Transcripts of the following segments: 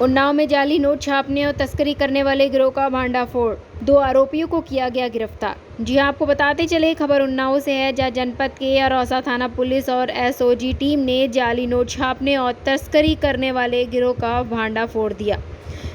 उन्नाव में जाली नोट छापने और तस्करी करने वाले गिरोह का भांडाफोड़, 2 आरोपियों को किया गया गिरफ्तार। जी हां, आपको बताते चले खबर उन्नाव से है, जहां जनपद के अरौसा थाना पुलिस और एसओजी टीम ने जाली नोट छापने और तस्करी करने वाले गिरोह का भांडाफोड़ दिया।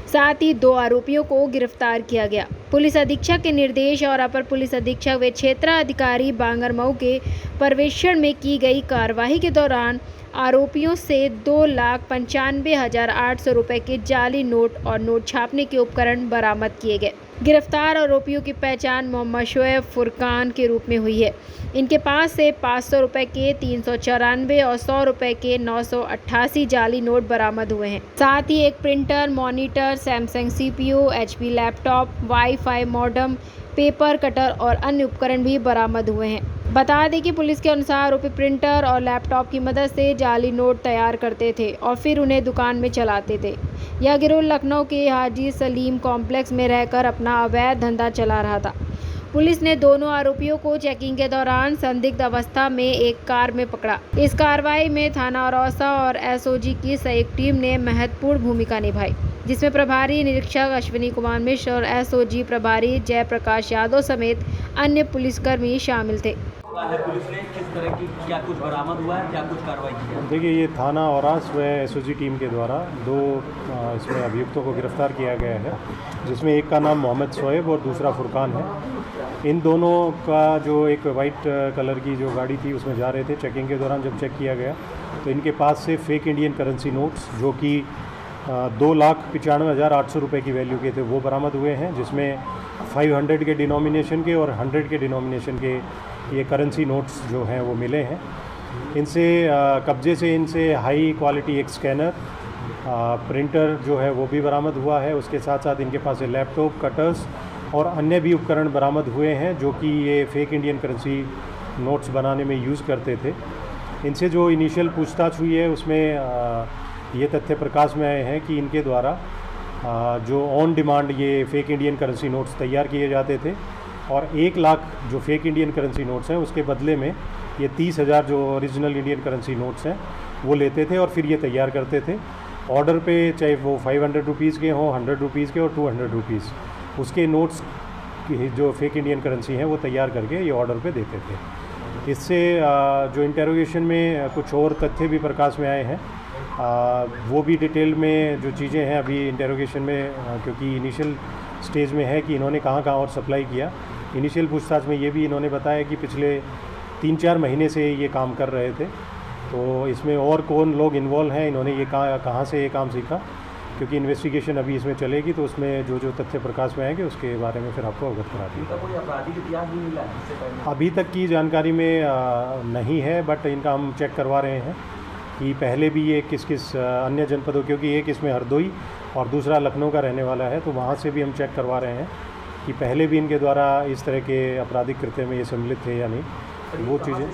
साथ ही 2 आरोपियों को गिरफ्तार किया गया। पुलिस अधीक्षक के निर्देश और अपर पुलिस अधीक्षक व क्षेत्राधिकारी बांगरमऊ के पर्यवेक्षण में की गई कार्रवाई के दौरान आरोपियों से 2,95,800 रुपये के जाली नोट और नोट छापने के उपकरण बरामद किए गए। गिरफ्तार आरोपियों की पहचान मोहम्मद शोएब फुरकान के रूप में हुई है। इनके पास से 500 रुपये के 394 और 100 रुपये के 988 जाली नोट बरामद हुए हैं। साथ ही एक printer, monitor, Samsung CPU, HP laptop, wifi modem, paper cutter और अन्य उपकरण भी बरामद हुए हैं। बता दें कि पुलिस के अनुसार आरोपी प्रिंटर और लैपटॉप की मदद से जाली नोट तैयार करते थे और फिर उन्हें दुकान में चलाते थे। यह गिरोह लखनऊ के हाजी सलीम कॉम्प्लेक्स में रहकर अपना अवैध धंधा चला रहा था। पुलिस ने दोनों आरोपियों को चेकिंग के दौरान संदिग्ध अवस्था में एक कार में पकड़ा। इस कार्रवाई में थाना अरौसा और एसओजी की संयुक्त टीम ने महत्वपूर्ण भूमिका निभाई, जिसमें प्रभारी निरीक्षक अश्विनी कुमार मिश्र और एसओजी प्रभारी जयप्रकाश यादव समेत अन्य पुलिसकर्मी शामिल थे। पुलिस ने किस तरह की क्या कुछ बरामद हुआ है, क्या कुछ कार्रवाई की है? देखिए, ये थाना औरास व एसओजी टीम के द्वारा 2 इसमें अभियुक्तों को गिरफ्तार किया गया है, जिसमें एक का नाम मोहम्मद शोएब और दूसरा फुरकान है। इन दोनों का जो एक वाइट कलर की जो गाड़ी थी उसमें जा रहे थे। चेकिंग के दौरान जब चेक किया गया तो इनके पास से फेक इंडियन करेंसी नोट्स जो कि 2,95,800 रुपये की वैल्यू के थे वो बरामद हुए हैं, जिसमें 500 के डिनोमिनेशन के और 100 के डिनोमिनेशन के ये करेंसी नोट्स जो हैं वो मिले हैं। इनसे कब्जे से इनसे हाई क्वालिटी एक स्कैनर, प्रिंटर जो है वो भी बरामद हुआ है। उसके साथ साथ इनके पास लैपटॉप, कटर्स और अन्य भी उपकरण बरामद हुए हैं जो कि ये फेक इंडियन करेंसी नोट्स बनाने में यूज़ करते थे। इनसे जो इनिशियल पूछताछ हुई है उसमें ये तथ्य प्रकाश में आए हैं कि इनके द्वारा जो ऑन डिमांड ये फेक इंडियन करेंसी नोट्स तैयार किए जाते थे और 1 लाख जो फेक इंडियन करेंसी नोट्स हैं उसके बदले में ये 30,000 जो ओरिजिनल इंडियन करेंसी नोट्स हैं वो लेते थे और फिर ये तैयार करते थे ऑर्डर पे, चाहे वो 500 रुपीज़ के हों, 100 रुपीज़ के और 200 रुपीज़, उसके नोट्स की जो फेक इंडियन करेंसी हैं वो तैयार करके ये ऑर्डर पे देते थे। इससे जो इंटेरोगेशन में कुछ और तथ्य भी प्रकाश में आए हैं, वो भी डिटेल में जो चीज़ें हैं अभी इंटेरोगेशन में, क्योंकि इनिशियल स्टेज में है कि इन्होंने कहाँ और सप्लाई किया। इनिशियल पूछताछ में ये भी इन्होंने बताया कि पिछले 3-4 महीने से ये काम कर रहे थे। तो इसमें और कौन लोग इन्वॉल्व हैं, इन्होंने ये कहाँ से ये काम सीखा, क्योंकि इन्वेस्टिगेशन अभी इसमें चलेगी तो उसमें जो तथ्य प्रकाश में आएंगे उसके बारे में फिर आपको अवगत करा देंगे। कोई आपराधिक इतिहास भी मिला है इससे पहले? अभी तक की जानकारी में नहीं है, बट इनका हम चेक करवा रहे हैं कि पहले भी ये किस अन्य जनपदों, क्योंकि एक इसमें हरदोई और दूसरा लखनऊ का रहने वाला है, तो वहाँ से भी हम चेक करवा रहे हैं कि पहले भी इनके द्वारा इस तरह के आपराधिक कृत्य में ये सम्मिलित थे या नहीं। वो चीज़ें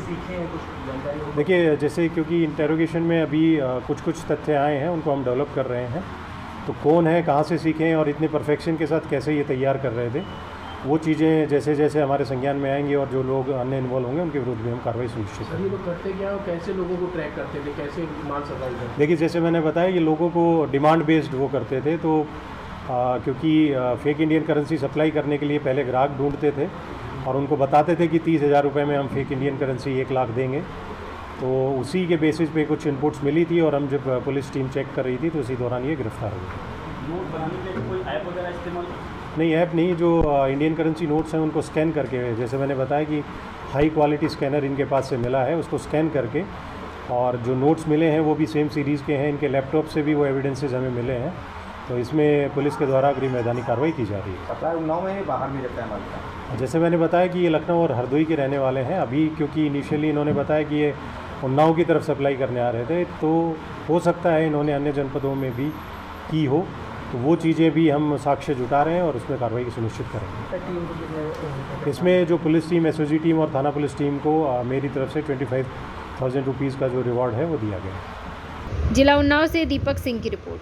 देखिए, जैसे क्योंकि इंटेरोगेशन में अभी कुछ तथ्य आए हैं उनको हम डेवलप कर रहे हैं, तो कौन है, कहाँ से सीखे और इतने परफेक्शन के साथ कैसे ये तैयार कर रहे थे, वो चीज़ें जैसे जैसे हमारे संज्ञान में आएंगी और जो लोग अन्य इन्वॉल्व होंगे उनके विरुद्ध भी हम कार्रवाई सुनिश्चित करेंगे। ये लोग करते क्या और कैसे लोगों को ट्रैक करते थे, कैसे माल सप्लाई करते थे? देखिए, जैसे मैंने बताया, ये लोगों को डिमांड बेस्ड वो करते थे, तो क्योंकि फेक इंडियन करेंसी सप्लाई करने के लिए पहले ग्राहक ढूंढते थे और उनको बताते थे कि 30,000 रुपये में हम फेक इंडियन करेंसी 1 लाख देंगे। तो उसी के बेसिस पे कुछ इनपुट्स मिली थी और हम जब पुलिस टीम चेक कर रही थी तो उसी दौरान ये गिरफ्तार हो गई। नोट बनाने के लिए कोई ऐप वगैरह इस्तेमाल? नहीं, ऐप नहीं, जो इंडियन करेंसी नोट्स हैं उनको स्कैन करके, जैसे मैंने बताया कि हाई क्वालिटी स्कैनर इनके पास से मिला है, उसको स्कैन करके, और जो नोट्स मिले हैं वो भी सेम सीरीज़ के हैं, इनके लैपटॉप से भी वो एविडेंसेस हमें मिले हैं। तो इसमें पुलिस के द्वारा अग्रिम मैदानी कार्रवाई की जा रही है। सप्लाई उन्नाव में बाहर भी रहता है माल? जैसे मैंने बताया कि ये लखनऊ और हरदोई के रहने वाले हैं। अभी क्योंकि इनिशियली इन्होंने बताया कि ये उन्नाव की तरफ सप्लाई करने आ रहे थे, तो हो सकता है इन्होंने अन्य जनपदों में भी की हो, तो वो चीज़ें भी हम साक्ष्य जुटा रहे हैं और उसमें कार्रवाई की सुनिश्चित करेंगे। इसमें जो पुलिस टीम, एसओजी टीम और थाना पुलिस टीम को मेरी तरफ से 25,000 रुपीज़ का जो रिवॉर्ड है वो दिया गया। जिला उन्नाव से दीपक सिंह की रिपोर्ट।